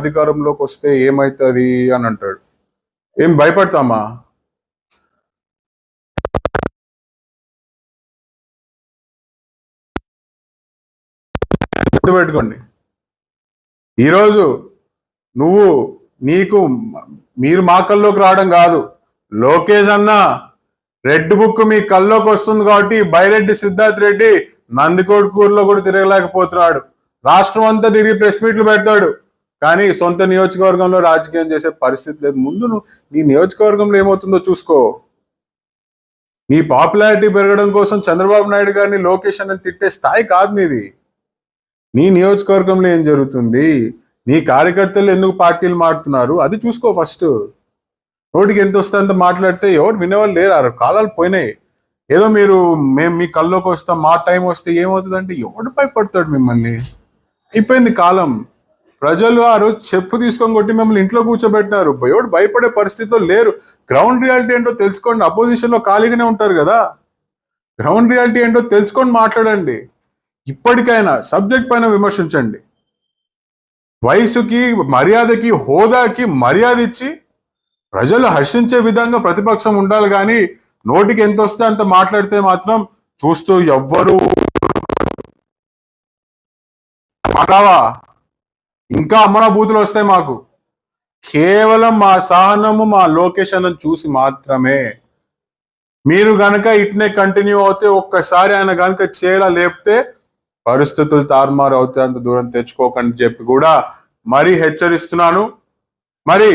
అధికారంలోకి వస్తే ఏమవుతుంది అని అంటాడు. ఏం భయపడతామా? గుర్తుపెట్టుకోండి, ఈరోజు మీరు మా కల్లోకి రావడం కాదు, లోకేష్ అన్న రెడ్ బుక్ మీ కల్లోకి వస్తుంది కాబట్టి బైరెడ్డి సిద్ధార్థ్ రెడ్డి నందికొట్కూరులో కూడా తిరగలేకపోతున్నాడు. రాష్ట్రం అంతా తిరిగి ప్రెస్ మీట్లు పెడతాడు, కానీ సొంత నియోజకవర్గంలో రాజకీయం చేసే పరిస్థితి లేదు. ముందు నీ నియోజకవర్గంలో ఏమవుతుందో చూసుకో. నీ పాపులారిటీ పెరగడం కోసం చంద్రబాబు నాయుడు గారిని లోకేష్ అని తిట్టే స్థాయి కాదు నీది. నీ నియోజకవర్గంలో ఏం జరుగుతుంది, నీ కార్యకర్తలు ఎందుకు పార్టీలు మారుతున్నారు, అది చూసుకో ఫస్ట్. నోటికి ఎంత వస్తే అంత మాట్లాడితే ఎవరు వినేవాళ్ళు లేరు. కాలాలు పోయినాయి. ఏదో మేము మీ కల్లోకి వస్తాం, మా టైం వస్తే ఏమవుతుందంటే ఎవడు భయపడతాడు మిమ్మల్ని. అయిపోయింది కాలం. ప్రజలు ఆ రోజు చెప్పు తీసుకొని కొట్టి మిమ్మల్ని ఇంట్లో కూర్చోబెట్టినారు. ఎవడు భయపడే పరిస్థితిలో లేరు. గ్రౌండ్ రియాలిటీ ఏంటో తెలుసుకోండి. అపోజిషన్లో ఖాళీగానే ఉంటారు కదా, గ్రౌండ్ రియాలిటీ ఏంటో తెలుసుకొని మాట్లాడండి. ఇప్పటికైనా సబ్జెక్ట్ పైన విమర్శించండి. వయసుకి, మర్యాదకి, హోదాకి మర్యాద ఇచ్చి ప్రజలు హర్షించే విధంగా ప్రతిపక్షం ఉండాలి. కానీ నోటికి ఎంత వస్తే అంత మాట్లాడితే మాత్రం చూస్తూ ఎవ్వరు ఇంకా అమ్మన బూతులు వస్తాయి మాకు. కేవలం మా సహనము, మా లోకేష్ అన్నను చూసి మాత్రమే. మీరు గనక ఇట్నే కంటిన్యూ అవుతే, ఒక్కసారి ఆయన గనక చేలా లేపితే పరిస్థితులు తారుమారు అవుతాయి. అంత దూరం తెచ్చుకోకండి చెప్పి కూడా మరీ హెచ్చరిస్తున్నాను. మరి